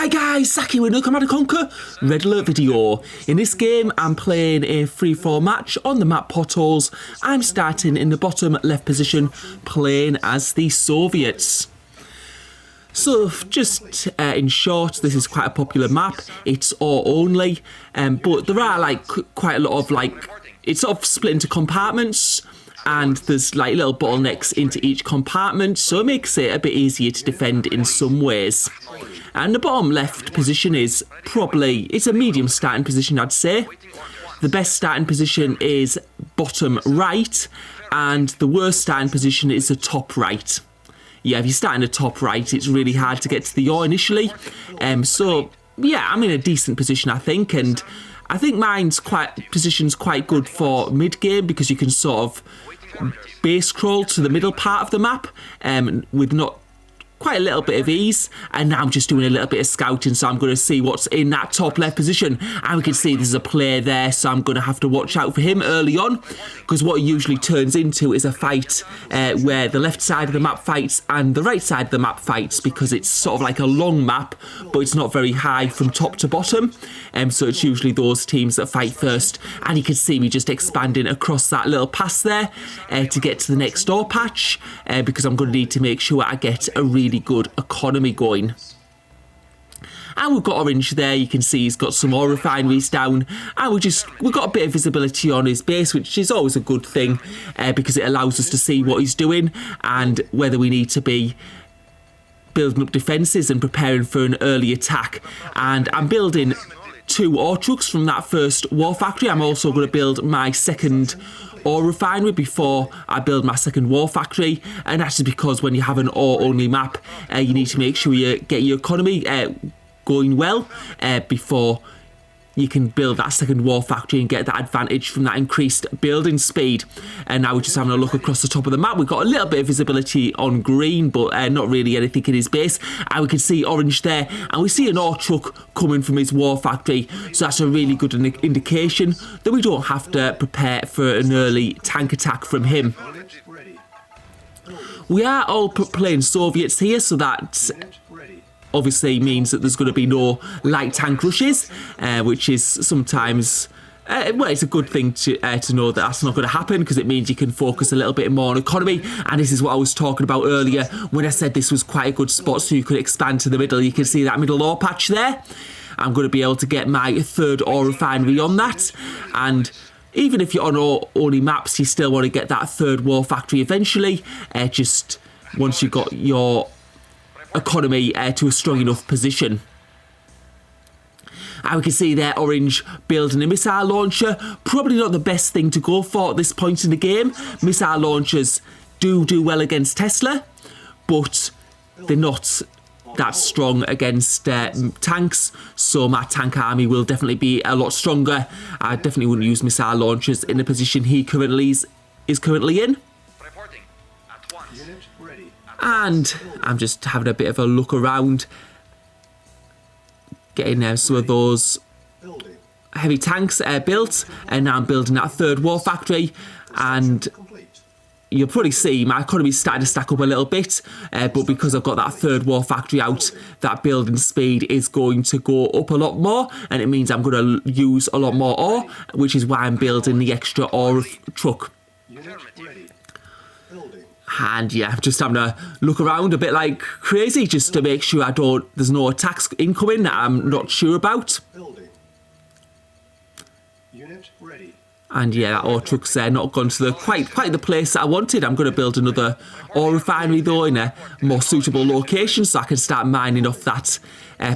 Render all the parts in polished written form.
Hi guys, Saki with no Command & Conquer Red Alert video. In this game I'm playing a free-for-all match on the map Potholes. I'm starting in the bottom left position playing as the Soviets. So just in short, this is quite a popular map. It's all only, but there are like quite a lot of it's sort of split into compartments. And there's like little bottlenecks into each compartment, so it makes it a bit easier to defend in some ways. And the bottom left position is it's a medium starting position, I'd say. The best starting position is bottom right, and the worst starting position is the top right. Yeah, if you start in the top right, it's really hard to get to the yaw initially. So yeah, I'm in a decent position, I think, and I think mine's position's quite good for mid game because you can sort of base crawl to the middle part of the map with not quite a little bit of ease. And now I'm just doing a little bit of scouting, so I'm going to see what's in that top left position, and we can see there's a player there, so I'm going to have to watch out for him early on, because what it usually turns into is a fight where the left side of the map fights and the right side of the map fights, because it's sort of like a long map but it's not very high from top to bottom, so it's usually those teams that fight first. And you can see me just expanding across that little pass there to get to the next door patch, because I'm going to need to make sure I get a really good economy going. And we've got Orange there. You can see he's got some ore refineries down, and we've got a bit of visibility on his base, which is always a good thing because it allows us to see what he's doing and whether we need to be building up defences and preparing for an early attack. And I'm building 2 ore trucks from that first war factory. I'm also going to build my second ore refinery before I build my second war factory, and that's just because when you have an ore only map, you need to make sure you get your economy going well before you can build that second war factory and get that advantage from that increased building speed. And now we're just having a look across the top of the map. We've got a little bit of visibility on green, but not really anything in his base. And we can see Orange there, and we see an ore truck coming from his war factory, so that's a really good indication that we don't have to prepare for an early tank attack from him. We are all playing Soviets here, so that obviously means that there's going to be no light tank rushes, which is sometimes, well, it's a good thing to know that that's not going to happen, because it means you can focus a little bit more on economy. And this is what I was talking about earlier when I said this was quite a good spot so you could expand to the middle. You can see that middle ore patch there. I'm going to be able to get my third ore refinery on that, and even if you're on ore only maps, you still want to get that third war factory eventually, just once you've got your economy to a strong enough position. And we can see there Orange building a missile launcher. Probably not the best thing to go for at this point in the game. Missile launchers do well against Tesla, but they're not that strong against tanks, so my tank army will definitely be a lot stronger. I definitely wouldn't use missile launchers in the position he currently is currently in. And I'm just having a bit of a look around, getting some of those heavy tanks built, and now I'm building that third war factory. And you'll probably see my economy's starting to stack up a little bit, but because I've got that third war factory out, that building speed is going to go up a lot more, and it means I'm going to use a lot more ore, which is why I'm building the extra ore truck. And yeah, I'm just having a look around a bit like crazy, just to make sure there's no attacks incoming that I'm not sure about. And yeah, that ore truck's not gone to quite the place that I wanted. I'm going to build another ore refinery though in a more suitable location, so I can start mining off that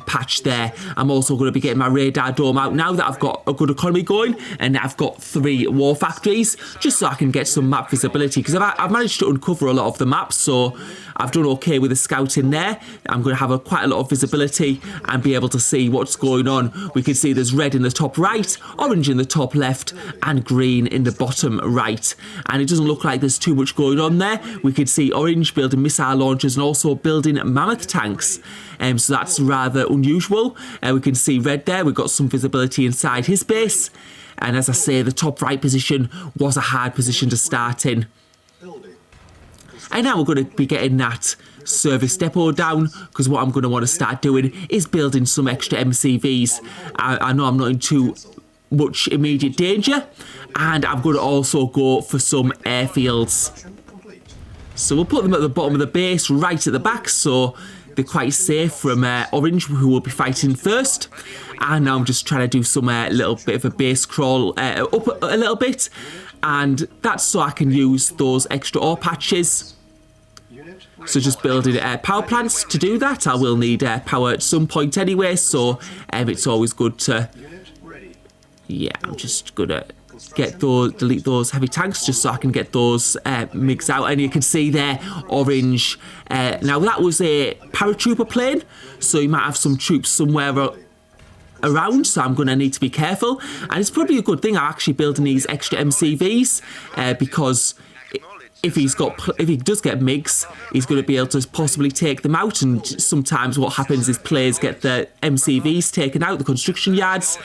patch there. I'm also going to be getting my radar dome out now that I've got a good economy going, and I've got 3 war factories, just so I can get some map visibility, because I've managed to uncover a lot of the maps, so I've done okay with the scouting there. I'm going to have quite a lot of visibility and be able to see what's going on. We can see there's red in the top right, orange in the top left, and green in the bottom right. And it doesn't look like there's too much going on there. We can see orange building missile launchers and also building mammoth tanks. So that's rather unusual. We can see red there. We've got some visibility inside his base. And as I say, the top right position was a hard position to start in. And now we're going to be getting that service depot down, because what I'm going to want to start doing is building some extra MCVs. I know I'm not in too much immediate danger, and I'm going to also go for some airfields. So we'll put them at the bottom of the base, right at the back, so they're quite safe from Orange, who will be fighting first. And now I'm just trying to do some little bit of a base crawl up a little bit, and that's so I can use those extra ore patches. So just building power plants to do that. I will need power at some point anyway, so it's always good to... Yeah, I'm just gonna delete those heavy tanks just so I can get those MiGs out. And you can see there, Orange. Now that was a paratrooper plane, so you might have some troops somewhere around, so I'm going to need to be careful. And it's probably a good thing I'm actually building these extra MCVs, because if he does get MiGs, he's going to be able to possibly take them out. And sometimes what happens is players get the MCVs taken out, the construction yards,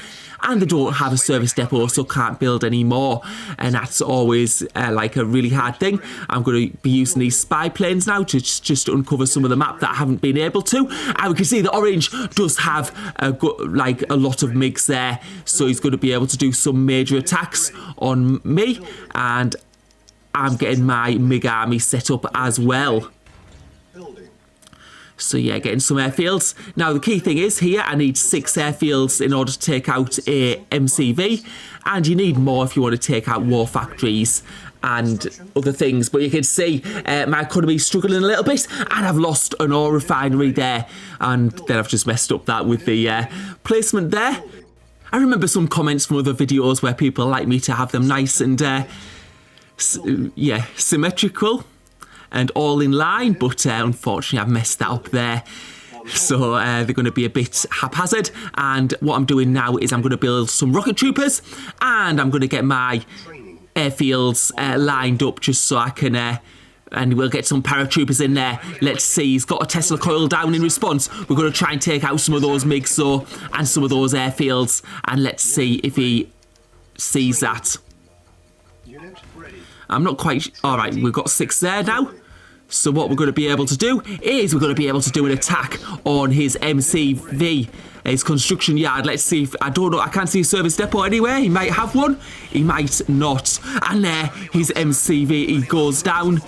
and they don't have a service depot, so can't build any more. And that's always like a really hard thing. I'm going to be using these spy planes now to just uncover some of the map that I haven't been able to. And we can see that Orange does have a lot of MiGs there, so he's going to be able to do some major attacks on me. And I'm getting my MiG army set up as well. So yeah, getting some airfields. Now the key thing is here, I need 6 airfields in order to take out a MCV, and you need more if you want to take out war factories and other things. But you can see my economy is struggling a little bit, and I've lost an ore refinery there, and then I've just messed up that with the placement there. I remember some comments from other videos where people like me to have them nice and symmetrical and all in line, but unfortunately I've messed that up there. So they're going to be a bit haphazard, and what I'm doing now is I'm going to build some rocket troopers, and I'm going to get my airfields lined up just so I can and we'll get some paratroopers in there. Let's see, he's got a Tesla coil down in response. We're going to try and take out some of those MiGs and some of those airfields, and let's see if he sees that. I'm not quite... Alright, we've got 6 there now. So what we're going to be able to do is we're going to be able to do an attack on his MCV, his construction yard. Let's see if... I don't know, I can't see a service depot anywhere. He might have one, he might not. And there, his MCV, he goes down,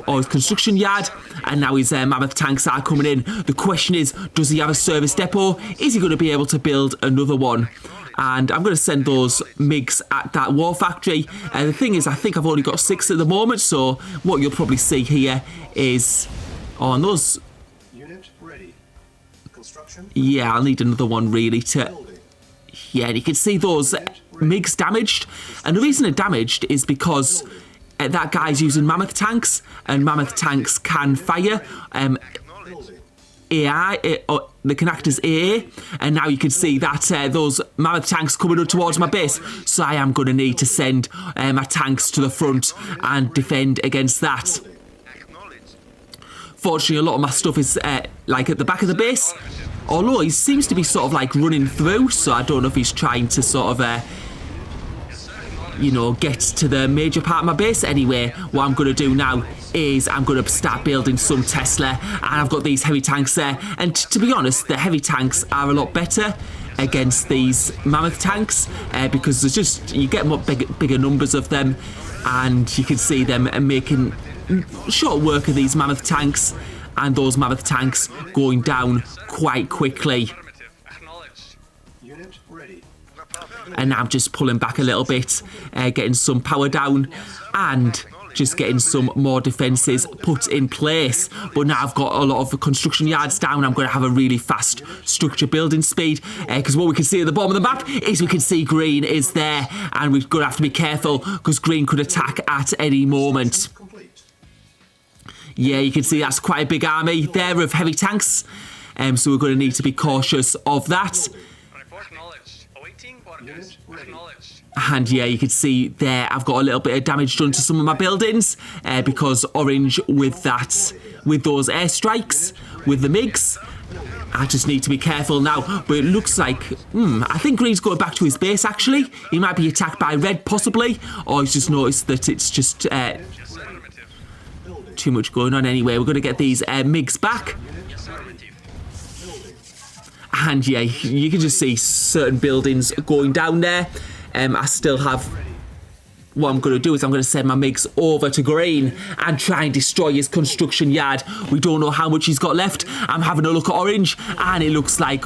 or his construction yard, and now his mammoth tanks are coming in. The question is, does he have a service depot? Is he going to be able to build another one? And I'm going to send those MiGs at that war factory. The thing is, I think I've only got 6 at the moment, so what you'll probably see here is on those... Unit ready. Construction. Yeah, I'll need another one really to... Yeah, and you can see those MiGs damaged. And the reason they're damaged is because that guy's using mammoth tanks, and mammoth tanks can fire AI, they can act as AA, and now you can see that those mammoth tanks coming up towards my base, so I am going to need to send my tanks to the front and defend against that. Fortunately, a lot of my stuff is like at the back of the base, although he seems to be sort of like running through, so I don't know if he's trying to sort of you know, get to the major part of my base. Anyway, what I'm going to do now is I'm going to start building some Tesla, and I've got these heavy tanks there, and to be honest, the heavy tanks are a lot better against these mammoth tanks because there's just, you get more bigger numbers of them, and you can see them making short work of these mammoth tanks, and those mammoth tanks going down quite quickly. And now I'm just pulling back a little bit, getting some power down, and just getting some more defences put in place. But now I've got a lot of the construction yards down, I'm going to have a really fast structure building speed, because what we can see at the bottom of the map is we can see green is there, and we're going to have to be careful because green could attack at any moment. Yeah, you can see that's quite a big army there of heavy tanks, so we're going to need to be cautious of that. And yeah, you can see there I've got a little bit of damage done to some of my buildings because Orange with those airstrikes with the MiGs. I just need to be careful now, but it looks like I think Green's going back to his base actually. He might be attacked by Red possibly, or he's just noticed that it's just too much going on anyway. We're going to get these MiGs back. And yeah, you can just see certain buildings going down there. I still have... What I'm going to do is I'm going to send my MiGs over to Green and try and destroy his construction yard. We don't know how much he's got left. I'm having a look at Orange, and it looks like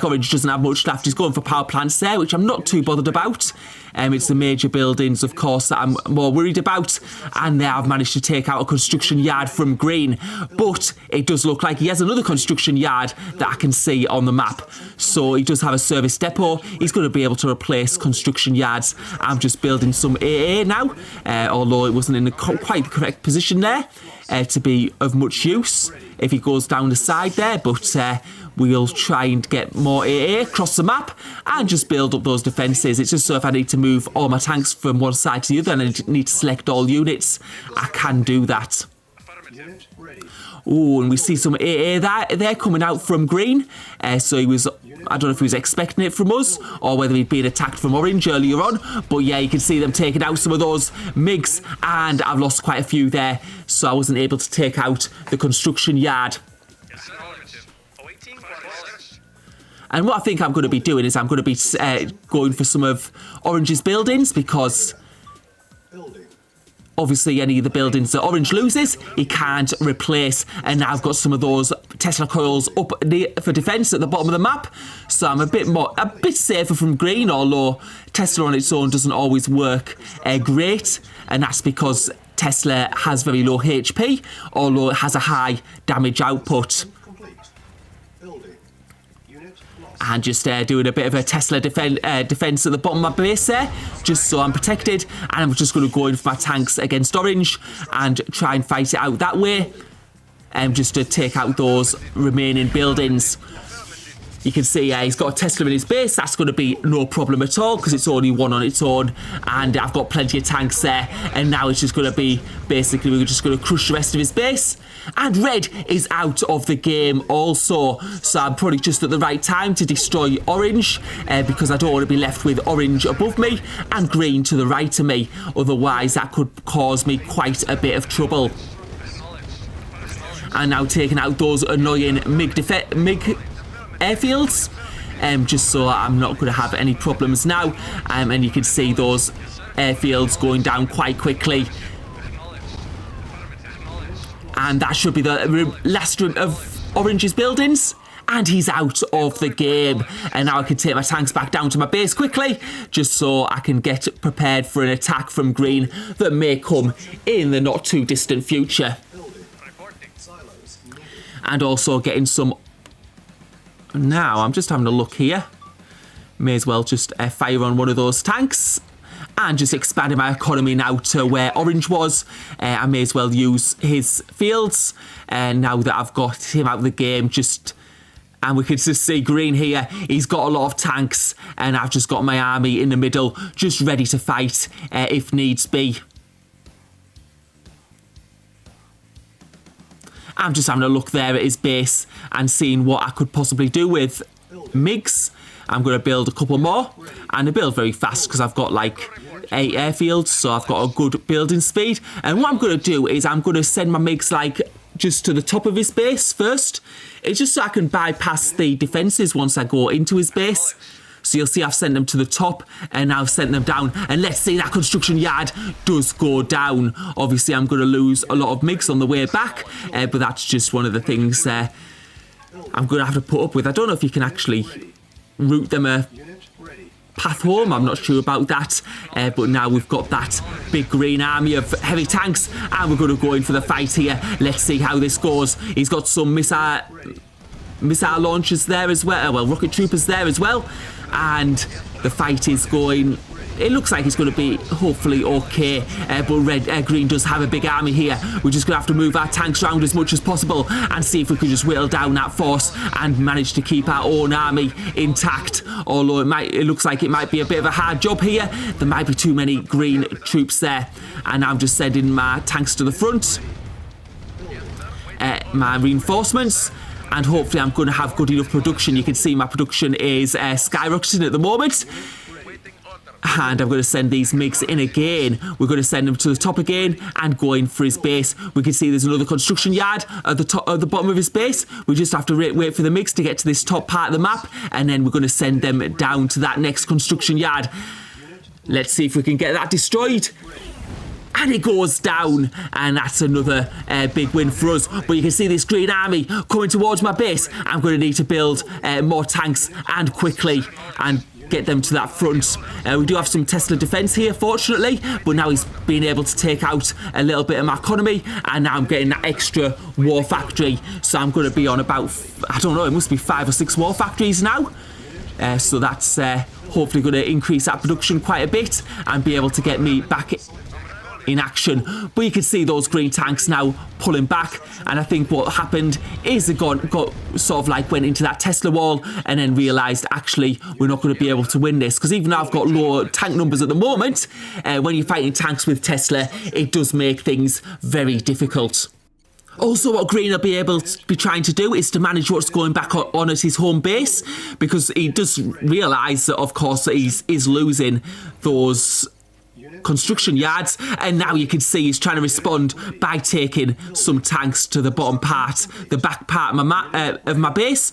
Orange doesn't have much left. He's going for power plants there, which I'm not too bothered about. It's the major buildings, of course, that I'm more worried about. And there I've managed to take out a construction yard from Green. But it does look like he has another construction yard that I can see on the map. So he does have a service depot. He's going to be able to replace construction yards. I'm just building some AA now, although it wasn't in quite the correct position there to be of much use if he goes down the side there. But we'll try and get more AA across the map and just build up those defences. It's just so if I need to move all my tanks from one side to the other and I need to select all units, I can do that. Oh, and we see some AA there coming out from Green. So he was... I don't know if he was expecting it from us or whether he'd been attacked from Orange earlier on. But yeah, you can see them taking out some of those MiGs, and I've lost quite a few there. So I wasn't able to take out the construction yard. And what I think I'm going to be doing is I'm going to be going for some of Orange's buildings, because obviously any of the buildings that Orange loses, he can't replace. And now I've got some of those Tesla coils up for defence at the bottom of the map. So I'm a bit safer from Green, although Tesla on its own doesn't always work great. And that's because Tesla has very low HP, although it has a high damage output. And just doing a bit of a Tesla defence at the bottom of my base there, just so I'm protected. And I'm just going to go in for my tanks against Orange and try and fight it out that way. Just to take out those remaining buildings. You can see he's got a Tesla in his base. That's going to be no problem at all, because it's only one on its own. And I've got plenty of tanks there. And now it's just going to be, basically, we're just going to crush the rest of his base. And Red is out of the game also. So I'm probably just at the right time to destroy Orange, because I don't want to be left with Orange above me and Green to the right of me. Otherwise, that could cause me quite a bit of trouble. And now taking out those annoying MiG airfields, just so I'm not going to have any problems now. And you can see those airfields going down quite quickly. And that should be the last of Orange's buildings. And he's out of the game. And now I can take my tanks back down to my base quickly, just so I can get prepared for an attack from Green that may come in the not too distant future. And also getting some... Now, I'm just having a look here. May as well just fire on one of those tanks. And just expanding my economy now to where Orange was. I may as well use his fields. Now that I've got him out of the game, and we can just see Green here. He's got a lot of tanks. And I've just got my army in the middle, just ready to fight if needs be. I'm just having a look there at his base and seeing what I could possibly do with MiGs. I'm going to build a couple more, and I build very fast because I've got like 8 airfields, so I've got a good building speed. And what I'm going to do is I'm going to send my MiGs like just to the top of his base first. It's just so I can bypass the defences once I go into his base. So you'll see I've sent them to the top, and I've sent them down. And let's see that construction yard does go down. Obviously, I'm going to lose a lot of MiGs on the way back, but that's just one of the things I'm going to have to put up with. I don't know if you can actually route them a path home. I'm not sure about that. But now we've got that big Green army of heavy tanks, and we're going to go in for the fight here. Let's see how this goes. He's got some missile launchers there as well. Well, rocket troopers there as well. And the fight is going... It looks like it's going to be hopefully okay. But Green does have a big army here. We're just going to have to move our tanks around as much as possible and see if we can just whittle down that force and manage to keep our own army intact. Although it looks like it might be a bit of a hard job here. There might be too many Green troops there. And I'm just sending my tanks to the front. My reinforcements. And hopefully I'm going to have good enough production. You can see my production is skyrocketing at the moment. And I'm going to send these MiGs in again. We're going to send them to the top again and go in for his base. We can see there's another construction yard at the top, at the bottom of his base. We just have to wait for the MiGs to get to this top part of the map, and then we're going to send them down to that next construction yard. Let's see if we can get that destroyed. And it goes down, and that's another big win for us. But you can see this green army coming towards my base. I'm going to need to build more tanks and quickly and get them to that front. We do have some Tesla defense here, fortunately, but now he's been able to take out a little bit of my economy, and now I'm getting that extra war factory. So I'm going to be on about, I don't know, it must be 5 or 6 war factories now. So that's hopefully going to increase that production quite a bit and be able to get me back in action. But you can see those green tanks now pulling back, and I think what happened is they got sort of like went into that Tesla wall and then realised actually we're not going to be able to win this, because even though I've got low tank numbers at the moment, when you're fighting tanks with Tesla, it does make things very difficult. Also, what Green will be able to be trying to do is to manage what's going back on at his home base, because he does realise that, of course, that he's losing those construction yards, and now you can see he's trying to respond by taking some tanks to the bottom part, the back part of my base,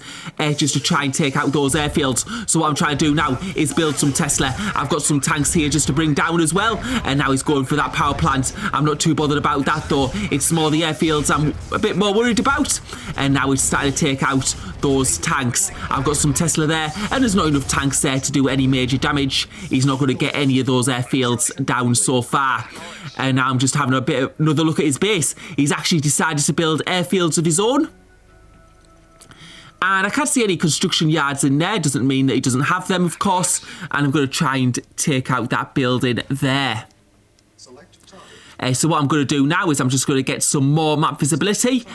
just to try and take out those airfields. So what I'm trying to do now is build some Tesla. I've got some tanks here just to bring down as well, and now he's going for that power plant. I'm not too bothered about that though. It's more the airfields I'm a bit more worried about, and now he's starting to take out those tanks. I've got some Tesla there, and there's not enough tanks there to do any major damage. He's not going to get any of those airfields down so far. And now I'm just having another look at his base. He's actually decided to build airfields of his own, and I can't see any construction yards in there. Doesn't mean that he doesn't have them, of course, and I'm going to try and take out that building there. So what I'm going to do now is I'm just going to get some more map visibility.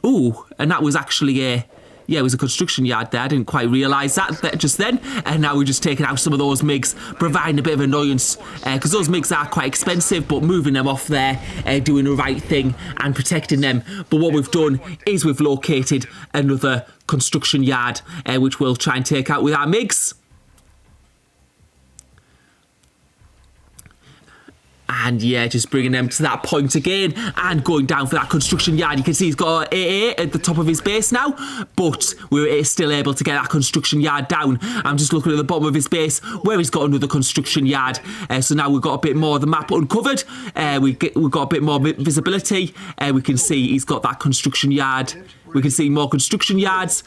Oh, and that was actually a yeah, it was a construction yard there. I didn't quite realise that just then. And now we're just taking out some of those MiGs, providing a bit of annoyance, because those MiGs are quite expensive, but moving them off there, doing the right thing and protecting them. But what we've done is we've located another construction yard, which we'll try and take out with our MiGs. And yeah, just bringing them to that point again and going down for that construction yard. You can see he's got an AA at the top of his base now, but we're still able to get that construction yard down. I'm just looking at the bottom of his base where he's got another construction yard. So now we've got a bit more of the map uncovered. We've got a bit more visibility. We can see he's got that construction yard. We can see more construction yards.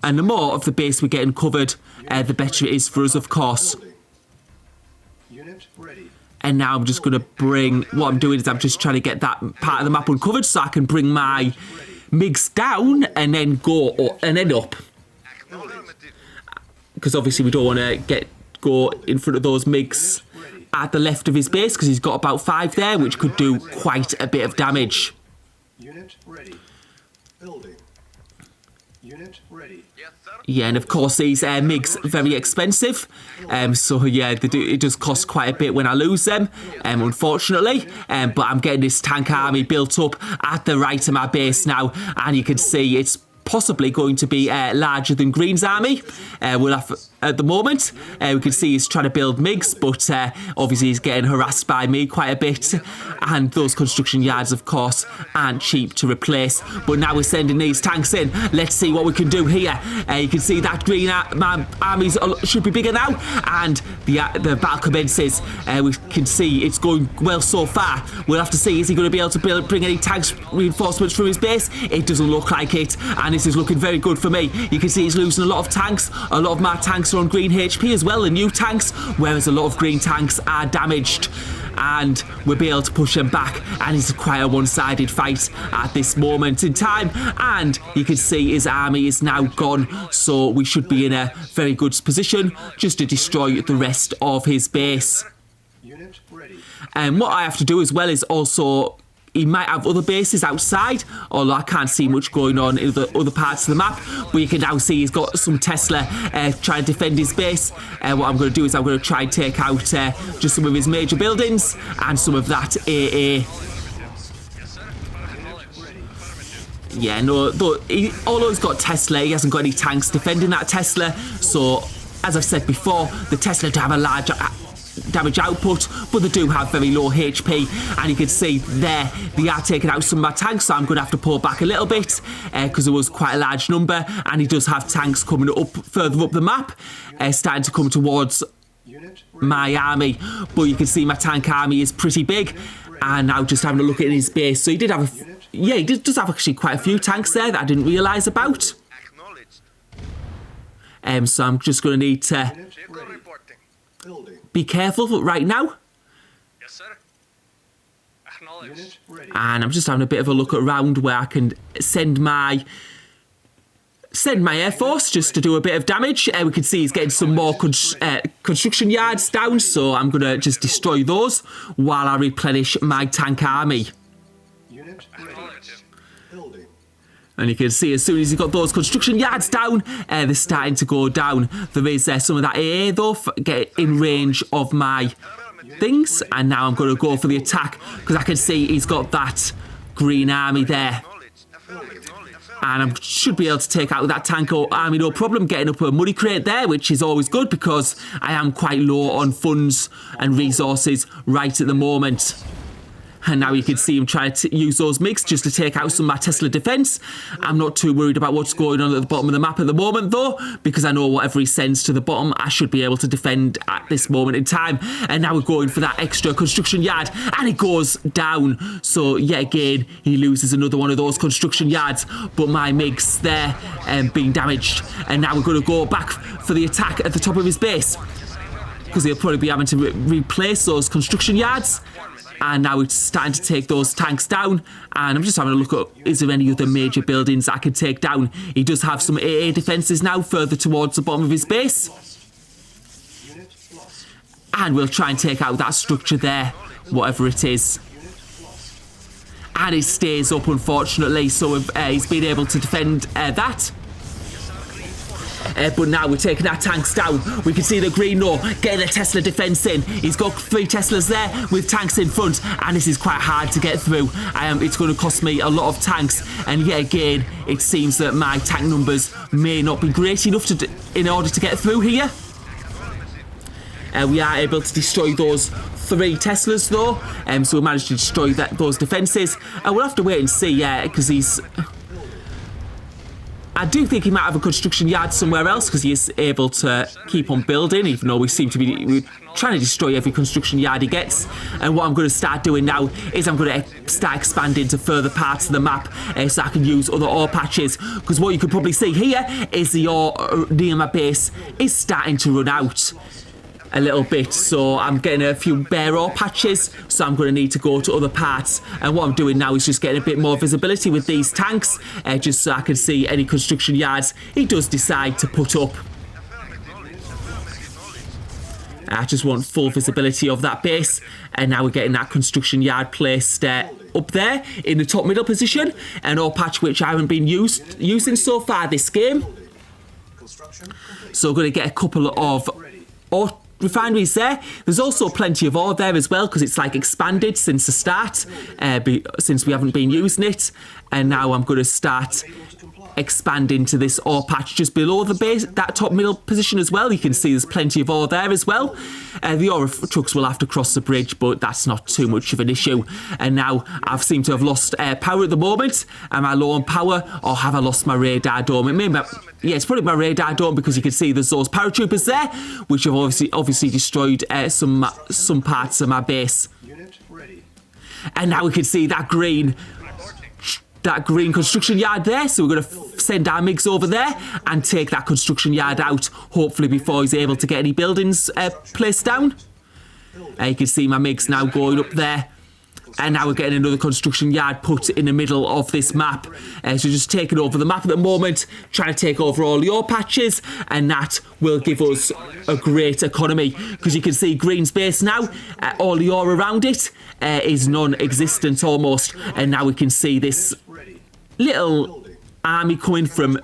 And the more of the base we're getting covered, the better it is for us, of course. Unit ready. And now I'm just going to bring, what I'm doing is I'm just trying to get that part of the map uncovered so I can bring my MiGs down and then go up, and then up. Because obviously we don't want to go in front of those MiGs at the left of his base, because he's got about 5 there, which could do quite a bit of damage. Unit ready. Building. Unit ready. Yeah, and of course these MiGs are very expensive, so yeah, it does cost quite a bit when I lose them, unfortunately, but I'm getting this tank army built up at the right of my base now, and you can see it's possibly going to be larger than Green's army. We'll have, at the moment, we can see he's trying to build MiGs, but obviously he's getting harassed by me quite a bit, and those construction yards, of course, aren't cheap to replace. But now we're sending these tanks in. Let's see what we can do here. You can see that Green armies should be bigger now, and the battle commences. We can see it's going well so far. We'll have to see, is he going to be able to bring any tanks reinforcements from his base? It doesn't look like it, and this is looking very good for me. You can see he's losing a lot of tanks. A lot of my tanks are on green HP as well, the new tanks, whereas a lot of green tanks are damaged. And we'll be able to push him back, and it's quite a one-sided fight at this moment in time. And you can see his army is now gone, so we should be in a very good position just to destroy the rest of his base. Unit ready. And what I have to do as well is also, he might have other bases outside, although I can't see much going on in the other parts of the map. But you can now see he's got some Tesla trying to defend his base. What I'm going to do is I'm going to try and take out just some of his major buildings and some of that AA. Yeah, no, although he's got Tesla, he hasn't got any tanks defending that Tesla. So, as I've said before, the Tesla do have a large damage output, but they do have very low HP, and you can see there they are taking out some of my tanks, so I'm going to have to pull back a little bit because there was quite a large number, and he does have tanks coming up further up the map, starting to come towards my army, but you can see my tank army is pretty big. And now just having a look at his base, so he did have he does have actually quite a few tanks there that I didn't realise about. So I'm just going to need to be careful right now. Yes, sir. Acknowledged. And I'm just having a bit of a look around where I can send my Air Force just to do a bit of damage. We can see he's getting some more construction yards down, so I'm going to just destroy those while I replenish my tank army. And you can see as soon as he's got those construction yards down, they're starting to go down. There is some of that AA though, get in range of my things, and now I'm going to go for the attack because I can see he's got that green army there. And I should be able to take out that tank army, no problem, getting up a money crate there, which is always good because I am quite low on funds and resources right at the moment. And now you can see him trying to use those MiGs just to take out some of my Tesla defence. I'm not too worried about what's going on at the bottom of the map at the moment, though, because I know whatever he sends to the bottom, I should be able to defend at this moment in time. And now we're going for that extra construction yard, and it goes down. So, yet again, he loses another one of those construction yards, but my MiGs there being damaged. And now we're going to go back for the attack at the top of his base, because he'll probably be having to replace those construction yards. And now it's starting to take those tanks down. And I'm just having a look at, is there any other major buildings I can take down? He does have some AA defences now further towards the bottom of his base. And we'll try and take out that structure there, whatever it is. And it stays up, unfortunately, so he's been able to defend that. But now we're taking our tanks down. We can see the green no getting a Tesla defence in. He's got 3 Teslas there with tanks in front, and this is quite hard to get through. It's going to cost me a lot of tanks, and yet again it seems that my tank numbers may not be great enough in order to get through here. We are able to destroy those 3 Teslas though, so we managed to destroy those defences. And we'll have to wait and see, because he's... I do think he might have a construction yard somewhere else because he is able to keep on building, even though we seem to be trying to destroy every construction yard he gets. And what I'm going to start doing now is I'm going to start expanding to further parts of the map so I can use other ore patches, because what you can probably see here is the ore near my base is starting to run out a little bit, so I'm getting a few bare ore patches, so I'm going to need to go to other parts. And what I'm doing now is just getting a bit more visibility with these tanks, just so I can see any construction yards he does decide to put up. I just want full visibility of that base, and now we're getting that construction yard placed up there in the top middle position, an ore patch which I haven't been using so far this game. So we're going to get a couple of ore refineries there. There's also plenty of ore there as well, because it's like expanded since the start, since we haven't been using it. And now I'm going to start expanding to this ore patch just below the base, that top middle position as well. You can see there's plenty of ore there as well. The ore trucks will have to cross the bridge, but that's not too much of an issue. And now I've seemed to have lost power at the moment. Am I low on power, or have I lost my radar dome? Yeah, it's probably my radar dome, because you can see there's those paratroopers there, which have obviously destroyed some parts of my base. And now we can see that green construction yard there, so we're going to send our MiGs over there and take that construction yard out, hopefully before he's able to get any buildings placed down. You can see my MiGs now going up there, and now we're getting another construction yard put in the middle of this map. So just taking over the map at the moment, trying to take over all the ore patches, and that will give us a great economy, because you can see Green's base now, all the ore around it is non-existent almost, and now we can see this little army coming from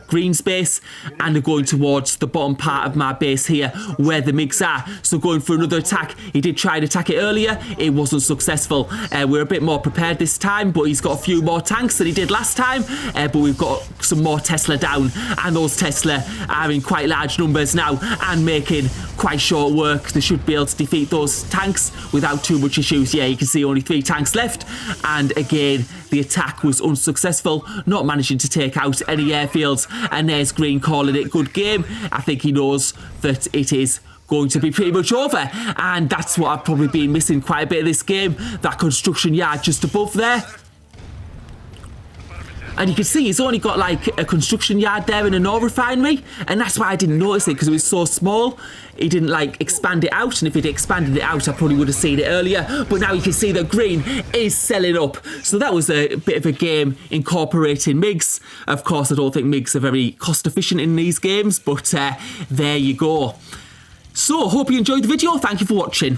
Green's base, and they're going towards the bottom part of my base here where the MiGs are, so going for another attack. He did try to attack it earlier, it wasn't successful. We're a bit more prepared this time, but he's got a few more tanks than he did last time, but we've got some more Tesla down, and those Tesla are in quite large numbers now and making quite short work. They should be able to defeat those tanks without too much issues. Yeah, you can see only 3 tanks left. And again, the attack was unsuccessful, not managing to take out any airfields. And there's Green calling it good game. I think he knows that it is going to be pretty much over. And that's what I've probably been missing quite a bit of this game. That construction yard just above there. And you can see he's only got like a construction yard there and an ore refinery. And that's why I didn't notice it, because it was so small. He didn't like expand it out. And if he'd expanded it out, I probably would have seen it earlier. But now you can see that Green is selling up. So that was a bit of a game incorporating MiGs. Of course, I don't think MiGs are very cost efficient in these games. But there you go. So, hope you enjoyed the video. Thank you for watching.